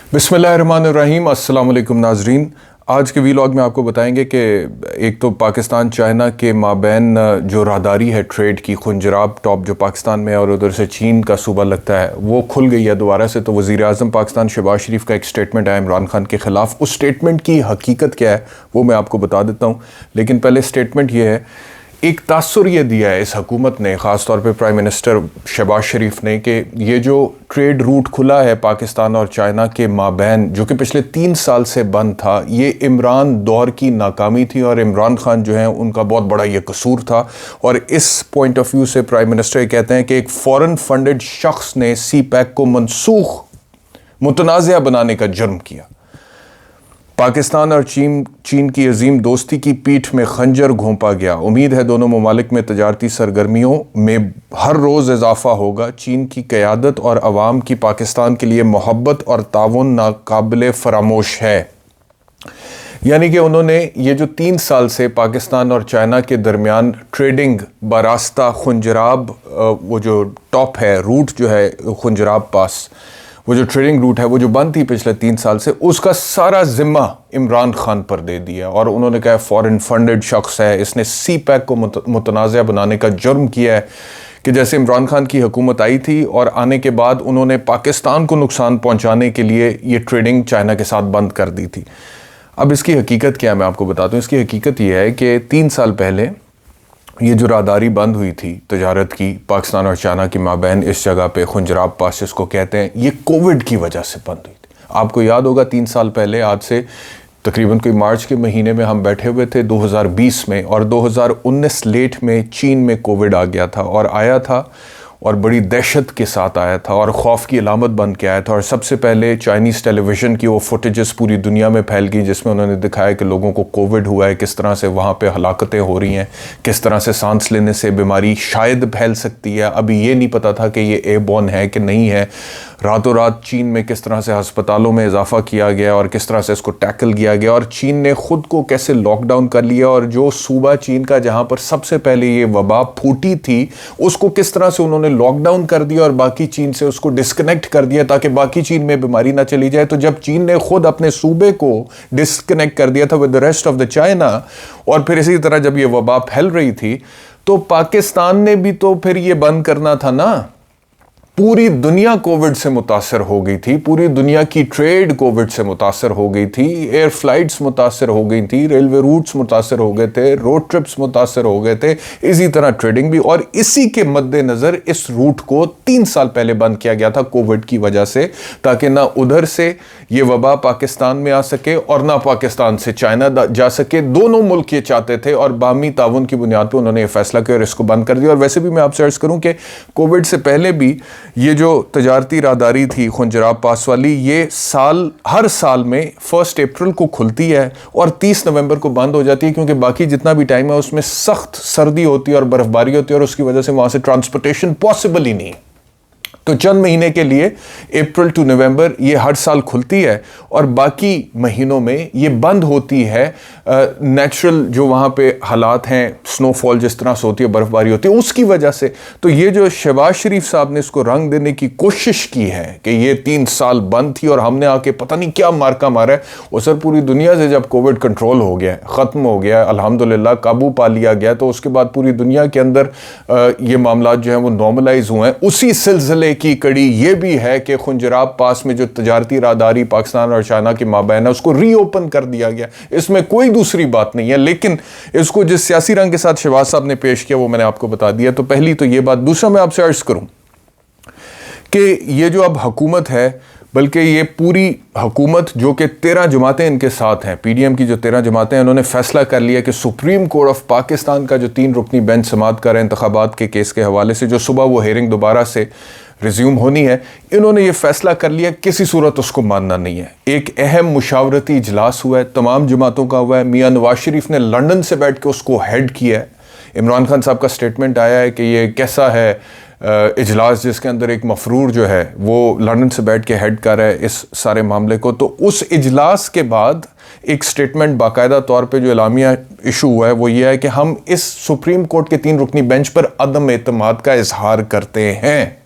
बिस्मिल्लाहिर्रहमानिर्रहीम। अस्सलाम वालेकुम नाजरीन। आज के वीलॉग में आपको बताएंगे कि एक तो पाकिस्तान चाइना के माबैन जो राहदारी है ट्रेड की, खुंजराब टॉप जो पाकिस्तान में और उधर से चीन का सूबा लगता है, वो खुल गई है दोबारा से। तो वज़ीर आज़म पाकिस्तान शहबाज शरीफ का एक स्टेटमेंट है इमरान खान के ख़िलाफ़। उस स्टेटमेंट की हकीकत क्या है वो मैं आपको बता देता हूँ, लेकिन पहले स्टेटमेंट ये है, एक तासुर ये दिया है इस हुकूमत ने, ख़ास तौर पे प्राइम मिनिस्टर शहबाज शरीफ ने, कि ये जो ट्रेड रूट खुला है पाकिस्तान और चाइना के माबैन, जो कि पिछले 3 साल से बंद था, ये इमरान दौर की नाकामी थी और इमरान खान जो है उनका बहुत बड़ा ये कसूर था। और इस पॉइंट ऑफ व्यू से प्राइम मिनिस्टर ये कहते हैं कि एक फ़ॉरेन फंडेड शख्स ने सी पैक को मनसूख मुतनाज़ा बनाने का जुर्म किया। पाकिस्तान और चीन की अजीम दोस्ती की पीठ में खंजर घोंपा गया। उम्मीद है दोनों ममालिक में तजारती सरगर्मियों में हर रोज़ इजाफा होगा। चीन की क़यादत और अवाम की पाकिस्तान के लिए मोहब्बत और ताउन नाकाबिले फरामोश है। यानी कि उन्होंने ये जो 3 साल से पाकिस्तान और चाइना के दरमियान ट्रेडिंग बरास्ता खुंजराब, वो जो टॉप है रूट जो है खुंजराब पास, वो जो ट्रेडिंग रूट है वो जो बंद थी पिछले 3 साल से, उसका सारा ज़िम्मा इमरान खान पर दे दिया। और उन्होंने कहा फॉरेन फंडेड शख्स है, इसने सी पैक को मुतनाज़ा बनाने का जुर्म किया है कि जैसे इमरान खान की हुकूमत आई थी और आने के बाद उन्होंने पाकिस्तान को नुकसान पहुंचाने के लिए ये ट्रेडिंग चाइना के साथ बंद कर दी थी। अब इसकी हकीकत क्या है मैं आपको बताता हूँ। इसकी हकीकत ये है कि 3 साल पहले ये जो राहदारी बंद हुई थी तजारत की पाकिस्तान और चाइना की माबैन इस जगह पे खुंजराब पास जिसको कहते हैं, ये कोविड की वजह से बंद हुई थी। आपको याद होगा 3 साल पहले, आज से तकरीबन कोई मार्च के महीने में हम बैठे हुए थे 2020 में, और 2019 लेट में चीन में कोविड आ गया था और आया था और बड़ी दहशत के साथ आया था और खौफ की अलामत बन के आया था। और सबसे पहले चाइनीज़ टेलीविज़न की वो फुटेजेस पूरी दुनिया में फैल गई जिसमें उन्होंने दिखाया कि लोगों को कोविड हुआ है, किस तरह से वहाँ पे हलाकतें हो रही हैं, किस तरह से सांस लेने से बीमारी शायद फैल सकती है। अभी ये नहीं पता था कि ये एयरबोर्न है कि नहीं है। रातों रात चीन में किस तरह से हस्पतालों में इजाफा किया गया और किस तरह से इसको टैकल किया गया, और चीन ने ख़ुद को कैसे लॉकडाउन कर लिया, और जो सूबा चीन का जहाँ पर सबसे पहले ये वबा फूटी थी उसको किस तरह से उन्होंने लॉकडाउन कर दिया और बाकी चीन से उसको डिस्कनेक्ट कर दिया ताकि बाकी चीन में बीमारी ना चली जाए। तो जब चीन ने खुद अपने सूबे को डिस्कनेक्ट कर दिया था with the rest of the China, और फिर इसी तरह जब ये वबा फैल रही थी, तो पाकिस्तान ने भी तो फिर ये बंद करना था ना। पूरी दुनिया कोविड से मुतासर हो गई थी, पूरी दुनिया की ट्रेड कोविड से मुतासर हो गई थी, एयर फ्लाइट्स मुतासर हो गई थी, रेलवे रूट्स मुतासर हो गए थे, रोड ट्रिप्स मुतासर हो गए थे, इसी तरह ट्रेडिंग भी। और इसी के मद्देनज़र इस रूट को 3 साल पहले बंद किया गया था कोविड की वजह से, ताकि ना उधर से ये वबा पाकिस्तान में आ सके और ना पाकिस्तान से चाइना जा सके। दोनों मुल्क ये चाहते थे और बाहमी ताउन की बुनियाद पर उन्होंने ये फैसला किया और इसको बंद कर दिया। और वैसे भी मैं आपसे अर्ज़ करूँ कि कोविड से पहले भी ये जो तजारती राहदारी थी खुंजराब पास वाली, ये हर साल में 1 अप्रैल को खुलती है और 30 नवंबर को बंद हो जाती है, क्योंकि बाकी जितना भी टाइम है उसमें सख्त सर्दी होती है और बर्फबारी होती है और उसकी वजह से वहाँ से ट्रांसपोर्टेशन पॉसिबल ही नहीं है। तो चंद महीने के लिए अप्रैल टू नवंबर ये हर साल खुलती है और बाकी महीनों में ये बंद होती है। नेचुरल जो वहाँ पे हालात हैं, स्नोफॉल जिस तरह से होती है, बर्फबारी होती है, उसकी वजह से। तो ये जो शहबाज शरीफ साहब ने इसको रंग देने की कोशिश की है कि ये 3 साल बंद थी और हमने आके पता नहीं क्या मार्का मारा है। और सर पूरी दुनिया से जब कोविड कंट्रोल हो गया, ख़त्म हो गया, अल्हम्दुलिल्लाह काबू पा लिया गया, तो उसके बाद पूरी दुनिया के अंदर ये मामला जो है वो नॉर्मलाइज हुए हैं। उसी सिलसिले की कड़ी ये भी है कि खुंजराब पास में जो तजारती राहदारी पाकिस्तान और चाइना की माबैन है उसको रीओपन कर दिया गया। इसमें कोई दूसरी बात नहीं है, लेकिन इसको जिस सियासी रंग के साथ शहबाज साहब ने पेश किया वो मैंने आपको बता दिया। तो पहली तो ये बात। दूसरा मैं आपसे अर्ज करूं कि ये जो अब हुकूमत है, बल्कि ये पूरी हुकूमत जो कि 13 जमातें इनके साथ हैं, पीडीएम की जो 13 जमातें हैं, उन्होंने फैसला कर लिया कि सुप्रीम कोर्ट ऑफ पाकिस्तान का जो 3 रुकनी बेंच समाअत कर रहे हैं इंतखाबात के केस के हवाले से, जो सुबह वो हेयरिंग दोबारा से रिज्यूम होनी है, इन्होंने ये फैसला कर लिया किसी सूरत उसको मानना नहीं है। एक अहम मुशावरती इजलास हुआ है, तमाम जमातों का हुआ है, मियाँ नवाज शरीफ ने लंदन से बैठ के उसको हेड किया है। इमरान खान साहब का स्टेटमेंट आया है कि ये कैसा है इजलास जिसके अंदर एक मफरूर जो है वो लंदन से बैठ के हेड कर रहा है इस सारे मामले को। तो उस इजलास के बाद एक स्टेटमेंट बाकायदा तौर पे जो एलामिया इशू हुआ है वो ये है कि हम इस सुप्रीम कोर्ट के 3 रुकनी बेंच पर अदम एतमाद का इजहार करते हैं।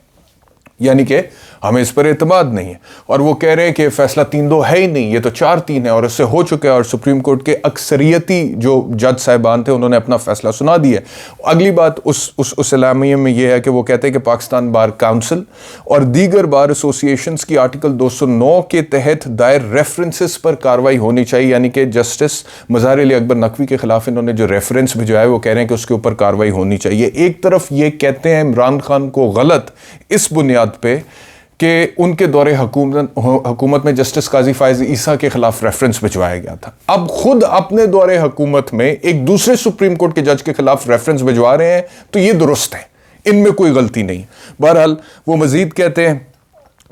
यानी कि हमें इस पर एतमाद नहीं है। और वो कह रहे हैं कि फैसला 3-2 है ही नहीं, ये तो 4-3 है और इससे हो चुका है, और सुप्रीम कोर्ट के अक्सरियती जो जज साहिबान थे उन्होंने अपना फैसला सुना दिया। अगली बात उस एलामिया में ये है कि वो कहते हैं कि पाकिस्तान बार काउंसिल और दीगर बार एसोसिएशंस की आर्टिकल 209 के तहत दायर रेफरेंसेस पर कार्रवाई होनी चाहिए, यानी कि जस्टिस मज़हर अली अकबर नकवी के खिलाफ इन्होंने जो रेफरेंस भिजवाया वो कह रहे हैं कि उसके ऊपर कार्रवाई होनी चाहिए। एक तरफ ये कहते हैं इमरान खान को गलत इस बुनियाद पे कि उनके दौरे हुकूमत में जस्टिस काजी फायज ईसा के खिलाफ रेफरेंस भिजवाया गया था, अब खुद अपने दौरे हुकूमत में एक दूसरे सुप्रीम कोर्ट के जज के खिलाफ रेफरेंस भिजवा रहे हैं, तो ये दुरुस्त है, इनमें कोई गलती नहीं। बहरहाल वो मजीद कहते हैं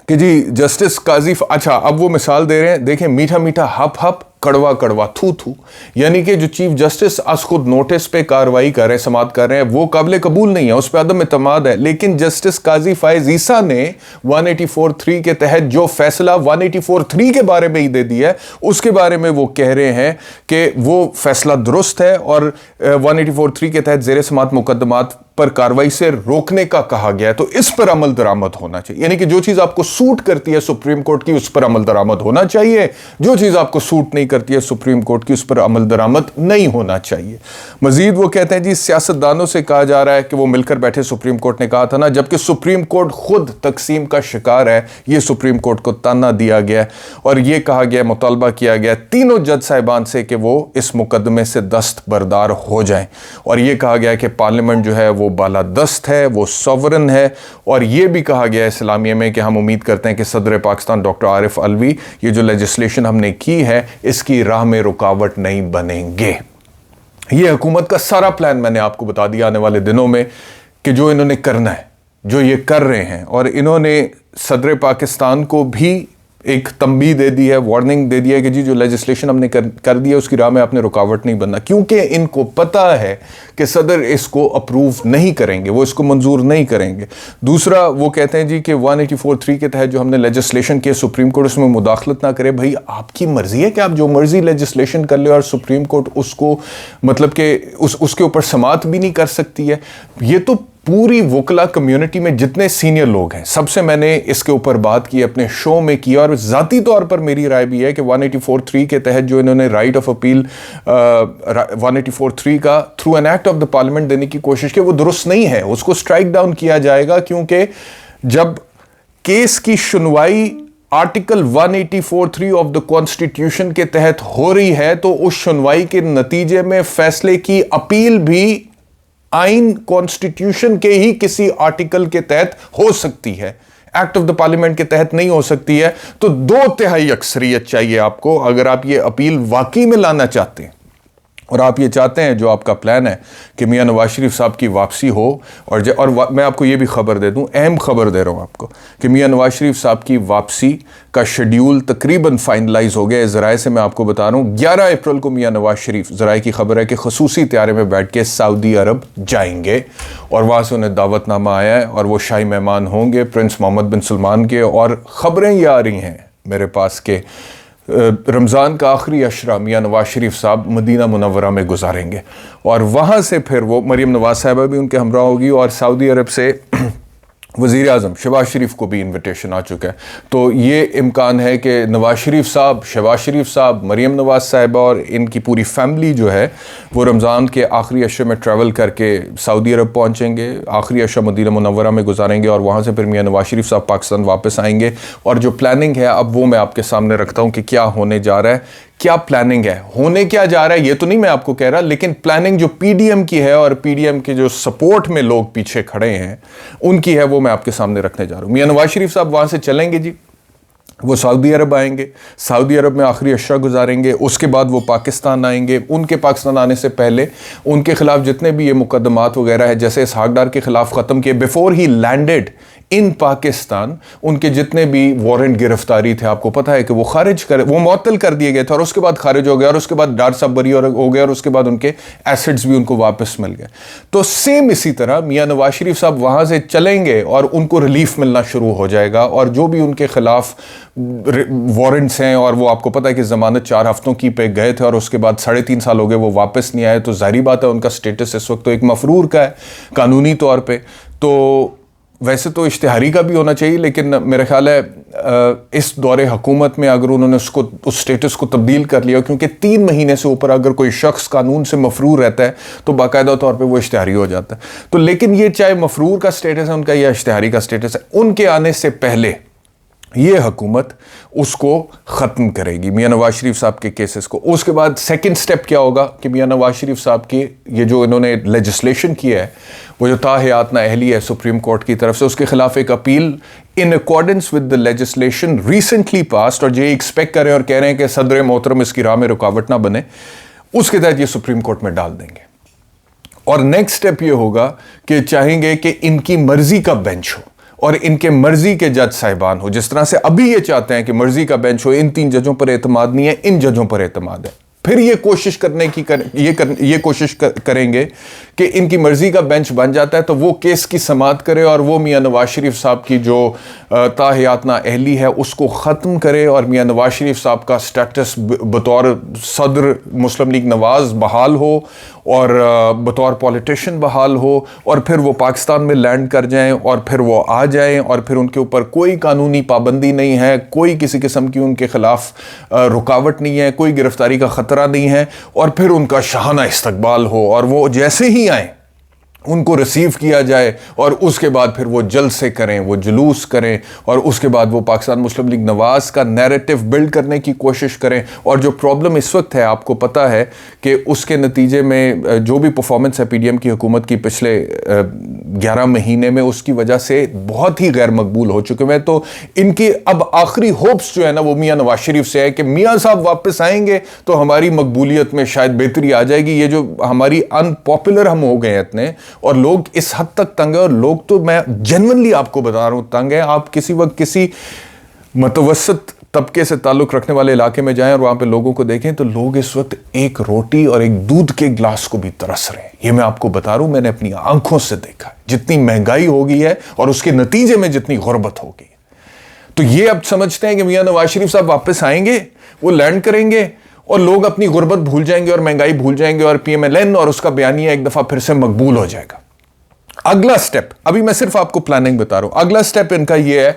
कि जी जस्टिस काजी, अच्छा अब वो मिसाल दे रहे हैं, देखें मीठा मीठा हप हप कड़वा कड़वा थू थू, यानी कि जो चीफ जस्टिस आज खुद नोटिस पे कार्रवाई कर रहे हैं, समाअत कर रहे हैं, वो काबिल कबूल नहीं है, उस पर अदम इत्मीनान है। लेकिन जस्टिस काजी फायज ईसा ने 184(3) के तहत जो फैसला 184(3) के बारे में ही दे दिया है, उसके बारे में वो कह रहे हैं कि वो फैसला दुरुस्त है और 184(3) के तहत ज़ेर समाअत मुकदमात पर कार्रवाई से रोकने का कहा गया है, तो इस पर अमल दरामद होना चाहिए। यानी कि जो चीज़ आपको सूट करती है सुप्रीम कोर्ट की, उस पर अमल दरामद होना चाहिए, जो चीज़ आपको सूट नहीं करती है सुप्रीम कोर्ट की, उस पर अमल दरामद नहीं होना चाहिए। मजीद वो कहते हैं जी सियासतदानों से कहा जा रहा है कि वो मिलकर बैठे, सुप्रीम कोर्ट ने कहा था ना, जबकि सुप्रीम कोर्ट खुद तकसीम का शिकार है। ये सुप्रीम कोर्ट को ताना दिया गया और ये कहा गया, मुतालबा किया गया तीनों जज साहिबान से कि वो इस मुकदमे से दस्तबरदार हो जाएं, और ये कहा गया कि पार्लियामेंट जो है वो बालादस्त है, वो सॉवरन है, और ये भी कहा गया है इस्लामिया में कि हम उम्मीद करते हैं कि सदर पाकिस्तान डॉक्टर आरिफ अलवी ये जो लेजिस्लेशन हमने की है इसकी राह में रुकावट नहीं बनेंगे। ये हुकूमत का सारा प्लान मैंने आपको बता दिया आने वाले दिनों में कि जो इन्होंने करना है, जो ये कर रहे हैं, और इन्होंने सदर पाकिस्तान को भी एक तंबीह दे दी है, वार्निंग दे दी है कि जी जो लेजिस्लेशन हमने कर दिया उसकी राह में आपने रुकावट नहीं बनना, क्योंकि इनको पता है कि सदर इसको अप्रूव नहीं करेंगे, वो इसको मंजूर नहीं करेंगे। दूसरा वो कहते हैं जी कि 184(3) के तहत जो हमने लेजिस्लेशन किया सुप्रीम कोर्ट उसमें मुदाखलत ना करे। भाई आपकी मर्जी है कि आप जो मर्जी लेजिस्लेशन कर ले और सुप्रीम कोर्ट उसको मतलब कि उसके ऊपर समाअत भी नहीं कर सकती है। ये तो पूरी वकला कम्युनिटी में जितने सीनियर लोग हैं सबसे मैंने इसके ऊपर बात की, अपने शो में की, और ज़ाती तौर पर मेरी राय भी है कि 184(3) के तहत जो इन्होंने राइट ऑफ अपील 184(3) का through an act of the parliament देने की कोशिश की, वो दुरुस्त नहीं है, उसको स्ट्राइक डाउन किया जाएगा। क्योंकि जब केस की सुनवाई आर्टिकल 184(3) ऑफ द कॉन्स्टिट्यूशन के तहत हो रही है, तो उस सुनवाई के नतीजे में फैसले की अपील भी आइन कॉन्स्टिट्यूशन के ही किसी आर्टिकल के तहत हो सकती है, एक्ट ऑफ द पार्लियामेंट के तहत नहीं हो सकती है। तो 2/3 अक्सरियत चाहिए आपको अगर आप ये अपील वाकई में लाना चाहते हैं, और आप ये चाहते हैं, जो आपका प्लान है कि मियां नवाज शरीफ साहब की वापसी हो। और मैं आपको ये भी खबर दे दूं, अहम खबर दे रहा हूं आपको, कि मियां नवाज शरीफ साहब की वापसी का शेड्यूल तकरीबन फाइनलाइज हो गया है। ज़राए से मैं आपको बता रहा हूं 11 अप्रैल को मियां नवाज शरीफ, ज़राए की खबर है कि खसूसी त्यारे में बैठ के सऊदी अरब जाएंगे, और वहाँ से उन्हें दावतनामा आया है और वो शाही मेहमान होंगे प्रिंस मोहम्मद बिन सलमान के। और ख़बरें ये आ रही हैं मेरे पास के रमज़ान का आखिरी अशरा मियां नवाज शरीफ साहब मदीना मुनव्वरा में गुजारेंगे, और वहाँ से फिर वो मरीम नवाज साहिबा भी उनके हमरा होगी, और सऊदी अरब से वज़ीर आज़म शहबाज शरीफ को भी इन्विटेशन आ चुका है। तो ये इम्कान है कि नवाज शरीफ साहब, शहबाज शरीफ साहब, मरीम नवाज साहिबा और इनकी पूरी फैमिली जो है वो रमज़ान के आखिरी अशरे में ट्रैवल करके सऊदी अरब पहुँचेंगे, आखिरी अशरा मदीना मुनव्वरा में गुजारेंगे, और वहाँ से फिर मियां नवाज शरीफ साहब पाकिस्तान वापस आएंगे। और जो प्लानिंग है अब वो मैं आपके सामने रखता हूँ कि क्या होने जा रहा है, क्या प्लानिंग है, होने क्या जा रहा है ये तो नहीं मैं आपको कह रहा, लेकिन प्लानिंग जो पीडीएम की है और पीडीएम के जो सपोर्ट में लोग पीछे खड़े हैं उनकी है, वो मैं आपके सामने रखने जा रहा हूं। मियां नवाज शरीफ साहब वहां से चलेंगे जी, वो सऊदी अरब आएंगे, सऊदी अरब में आखिरी अशरा गुजारेंगे, उसके बाद वो पाकिस्तान आएंगे। उनके पाकिस्तान आने से पहले उनके खिलाफ जितने भी ये मुकदमात वगैरह है, जैसे इसहाक डार के खिलाफ ख़त्म किए before he landed in Pakistan, उनके जितने भी वारंट गिरफ्तारी थे आपको पता है कि वो मुअत्तल कर दिए गए थे, और उसके बाद खारिज हो गए, और उसके बाद डार साहब बरी हो गए, और उसके बाद उनके एसेट्स भी उनको वापस मिल गए। तो सेम इसी तरह मियां नवाज शरीफ साहब वहाँ से चलेंगे और उनको रिलीफ मिलना शुरू हो जाएगा, और जो भी उनके खिलाफ वारंट्स हैं, और वो आपको पता है कि ज़मानत 4 हफ्तों की पे गए थे और उसके बाद 3.5 साल हो गए वो वापस नहीं आए, तो जाहिर बात है उनका स्टेटस इस वक्त तो एक मफरूर का है कानूनी तौर पे। तो वैसे तो इश्तिहारी का भी होना चाहिए, लेकिन मेरा ख्याल है इस दौरे हुकूमत में अगर उन्होंने उसको उस स्टेटस को तब्दील कर लिया, क्योंकि 3 महीने से ऊपर अगर कोई शख्स कानून से मफरूर रहता है तो बाकायदा तौर पे वो इश्तिहारी हो जाता है। तो लेकिन ये चाहे मफरूर का स्टेटस है उनका या इश्तिहारी का स्टेटस है, उनके आने से पहले ये हुकूमत उसको ख़त्म करेगी, मियां नवाज शरीफ साहब के केसेस को। उसके बाद सेकंड स्टेप क्या होगा कि मियां नवाज शरीफ साहब की ये जो इन्होंने लेजिस्लेशन किया है, वो जो ताहयात नाअहली है सुप्रीम कोर्ट की तरफ से, उसके खिलाफ एक appeal in accordance with the legislation recently passed, और ये एक्सपेक्ट कर रहे हैं और कह रहे हैं कि सदर मोहतरम इसकी राह में रुकावट ना बने, उसके तहत ये सुप्रीम कोर्ट में डाल देंगे। और नेक्स्ट स्टेप ये होगा कि चाहेंगे कि इनकी मर्जी का बेंच हो और इनके मर्जी के जज साहिबान हो। जिस तरह से अभी ये चाहते हैं कि मर्जी का बेंच हो, इन 3 जजों पर एतमाद नहीं है, इन जजों पर एतमाद है। फिर ये कोशिश करने की करेंगे कि इनकी मर्जी का बेंच बन जाता है तो वो केस की समाअत करे और वो मियां नवाज शरीफ साहब की जो ताहयात नाअहली है उसको ख़त्म करे, और मियां नवाज शरीफ साहब का स्टेटस बतौर सदर मुस्लिम लीग नवाज बहाल हो और बतौर पॉलिटिशियन बहाल हो, और फिर वो पाकिस्तान में लैंड कर जाएं और फिर वो आ जाएं और फिर उनके ऊपर कोई कानूनी पाबंदी नहीं है, कोई किसी किस्म की उनके खिलाफ रुकावट नहीं है, कोई गिरफ्तारी का ख़तरा नहीं है, और फिर उनका शाहाना इस्तकबाल हो और वो जैसे ही आए उनको रिसीव किया जाए और उसके बाद फिर वो जलसे करें, वो जुलूस करें, और उसके बाद वो पाकिस्तान मुस्लिम लीग नवाज का नैरेटिव बिल्ड करने की कोशिश करें। और जो प्रॉब्लम इस वक्त है, आपको पता है कि उसके नतीजे में जो भी परफॉर्मेंस है पीडीएम की हुकूमत की पिछले 11 महीने में, उसकी वजह से बहुत ही गैर मकबूल हो चुके हैं। तो इनकी अब आखिरी होप्स जो है ना वो मियां नवाज शरीफ से है कि मियां साहब वापस आएंगे तो हमारी मकबूलियत में शायद बेहतरी आ जाएगी। ये जो हमारी अनपॉपुलर हम हो गए इतने, और लोग इस हद तक तंग है, और लोग तो मैं जेन्युइनली आपको बता रहा हूं तंग है। आप किसी वक्त किसी मुतवस्सित तबके से ताल्लुक रखने वाले इलाके में जाएं और वहां पे लोगों को देखें तो लोग इस वक्त एक रोटी और एक दूध के गिलास को भी तरस रहे हैं। ये मैं आपको बता रहा हूं, मैंने अपनी आंखों से देखा है। जितनी महंगाई हो गई है और उसके नतीजे में जितनी गुर्बत हो गई, तो ये अब समझते हैं कि मियां नवाज शरीफ साहब वापस आएंगे, वो लैंड करेंगे और लोग अपनी गुर्बत भूल जाएंगे और महंगाई भूल जाएंगे और पीएमएलएन और उसका बयानिया एक दफा फिर से मकबूल हो जाएगा। अगला स्टेप, अभी मैं सिर्फ आपको प्लानिंग बता रहा हूं, अगला स्टेप इनका यह है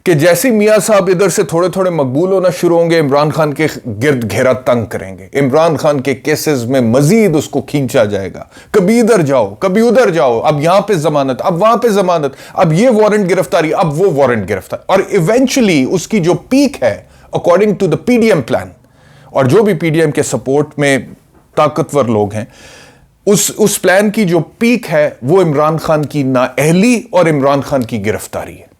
कि जैसे मियां साहब इधर से थोड़े थोड़े मकबूल होना शुरू होंगे, इमरान खान के गिर्द घेरा तंग करेंगे, इमरान खान के केसेस में मजीद उसको खींचा जाएगा। कभी इधर जाओ, कभी उधर जाओ, अब यहां पे जमानत, अब वहां पे जमानत, अब ये वारंट गिरफ्तारी, अब वो वारंट गिरफ्तारी, और इवेंचुअली उसकी जो पीक है according to the PDM plan, और जो भी पीडीएम के सपोर्ट में ताकतवर लोग हैं, उस प्लान की जो पीक है वो इमरान खान की नाअहली और इमरान खान की गिरफ्तारी है।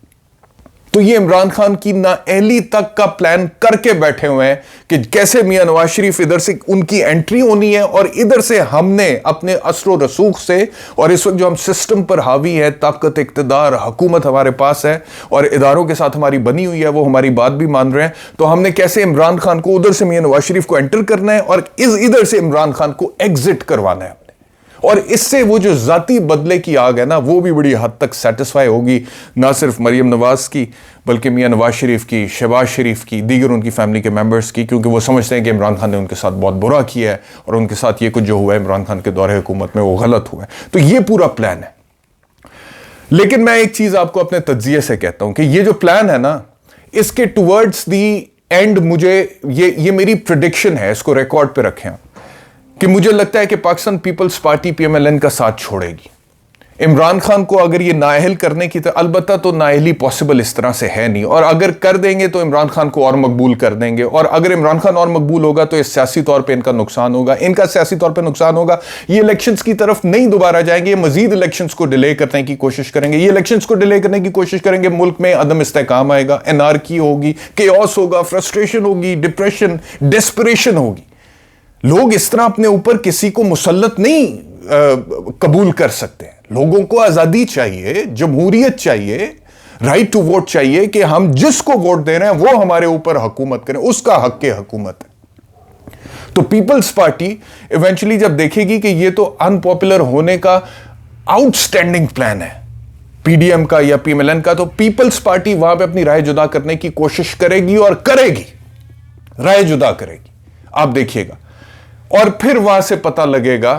तो ये इमरान खान की नाअहली तक का प्लान करके बैठे हुए हैं कि कैसे मियां नवाज शरीफ इधर से उनकी एंट्री होनी है और इधर से हमने अपने असर रसूख से, और इस वक्त जो हम सिस्टम पर हावी है, ताकत, इक्तदार, हुकूमत हमारे पास है और इदारों के साथ हमारी बनी हुई है, वो हमारी बात भी मान रहे हैं, तो हमने कैसे इमरान खान को उधर से मियां नवाज शरीफ को एंटर करना है और इधर से इमरान खान को एग्जिट करवाना है। और इससे वो जो जाती बदले की आग है ना, वो भी बड़ी हद तक सेटिस्फाई होगी, ना सिर्फ मरियम नवाज की बल्कि मियां नवाज शरीफ की, शहबाज शरीफ की, दीगर उनकी फैमिली के मेंबर्स की, क्योंकि वो समझते हैं कि इमरान खान ने उनके साथ बहुत बुरा किया है और उनके साथ ये कुछ जो हुआ है इमरान खान के दौरे हुकूमत में वो गलत हुआ है। तो ये पूरा प्लान है। लेकिन मैं एक चीज आपको अपने तज्जिए से कहता हूं कि ये जो प्लान है ना, इसके टुवर्ड्स दी एंड मुझे ये मेरी प्रेडिक्शन है, इसको रिकॉर्ड पे रखें कि मुझे लगता है कि पाकिस्तान पीपल्स पार्टी पीएमएलएन का साथ छोड़ेगी। इमरान खान को अगर ये नाअहल करने की, अलबत्ता तो नाअहली पॉसिबल इस तरह से है नहीं, और अगर कर देंगे तो इमरान खान को और मकबूल कर देंगे, और अगर इमरान खान और मकबूल होगा तो इस सियासी तौर पे इनका नुकसान होगा, इनका सियासी तौर पे नुकसान होगा। ये इलेक्शंस की तरफ नहीं दोबारा जाएंगे, ये मजीद इलेक्शंस को डिले करने की कोशिश करेंगे। ये इलेक्शंस को डिले करने की कोशिश करेंगे, मुल्क में अदम इस्तेहकाम आएगा, एनार्की होगी, केओस होगा, फ्रस्ट्रेशन होगी, डिप्रेशन, डेस्परेशन होगी। लोग इस तरह अपने ऊपर किसी को मुसल्लत नहीं कबूल कर सकते हैं। लोगों को आजादी चाहिए, जमहूरियत चाहिए, राइट टू वोट चाहिए कि हम जिसको वोट दे रहे हैं वो हमारे ऊपर हुकूमत करें, उसका हक के हुकूमत है। तो पीपल्स पार्टी इवेंचुअली जब देखेगी कि ये तो अनपॉपुलर होने का आउटस्टैंडिंग प्लान है पीडीएम का या पीएमएलएन का, तो पीपल्स पार्टी वहां पे अपनी राय जुदा करने की कोशिश करेगी और करेगी, राय जुदा करेगी, आप देखिएगा। और फिर वहां से पता लगेगा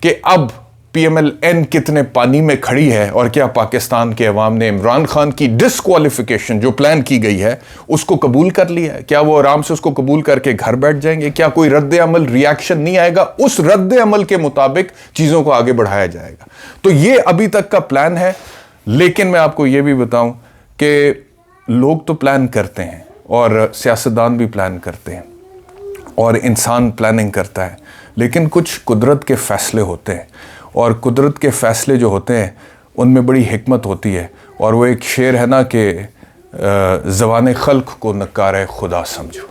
कि अब PMLN کتنے پانی میں کھڑی ہے اور کیا پاکستان کے عوام نے عمران خان کی ڈسکوالیفیکیشن جو پلان کی گئی ہے اس کو قبول کر لیا ہے؟ کیا وہ آرام سے اس کو قبول کر کے گھر بیٹھ جائیں گے؟ کیا کوئی رد عمل ری ایکشن نہیں آئے گا؟ اس رد عمل کے مطابق چیزوں کو آگے بڑھایا جائے گا. تو یہ ابھی تک کا پلان ہے. لیکن میں آپ کو یہ بھی بتاؤں کہ لوگ تو پلان کرتے ہیں اور سیاستدان بھی پلان کرتے ہیں اور انسان پلاننگ کرتا ہے، لیکن کچھ قدرت کے فیصلے ہوتے ہیں اور قدرت کے فیصلے جو ہوتے ہیں ان میں بڑی حکمت ہوتی ہے. اور وہ ایک شعر ہے نا کہ زبان خلق کو نکار خدا سمجھو.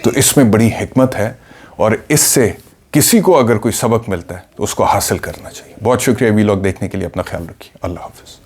تو اس میں بڑی حکمت ہے اور اس سے کسی کو اگر کوئی سبق ملتا ہے تو اس کو حاصل کرنا چاہیے. بہت شکریہ وی لاگ دیکھنے کے لیے. اپنا خیال رکھیے. اللہ حافظ.